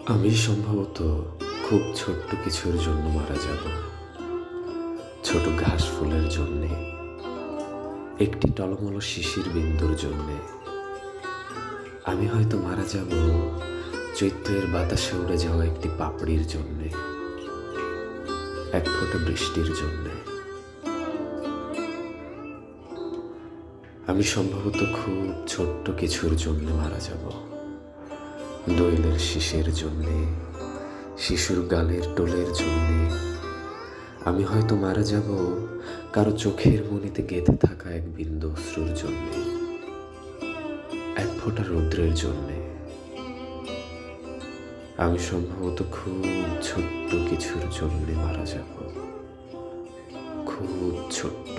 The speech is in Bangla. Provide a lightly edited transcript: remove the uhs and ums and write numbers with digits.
আমি সম্ভবত খুব ছোট্ট কিছুর জন্য মারা যাব। ছোট ঘাস ফুলের জন্যে, একটি টলমল শিশির বিন্দুর জন্যে। আমি হয়তো মারা যাব চৈত্রের বাতাসে উড়ে যাওয়া একটি পাপড়ির জন্যে, এক ফোঁটা বৃষ্টির জন্যে। আমি সম্ভবত খুব ছোট্ট কিছুর জন্য মারা যাব। দোয়েলের শিশের জন্যে, শিশুর গালের টোলের জন্যে। আমি হয়তো মারা যাব কারো চোখের মনিতে গেঁথে থাকা এক বিন্দু অশ্রুর জন্যে, এক ফোঁটা রৌদ্রের জন্যে। আমি সম্ভবত খুব ছোট্ট কিছুর জন্যে মারা যাব, খুব ছোট্ট।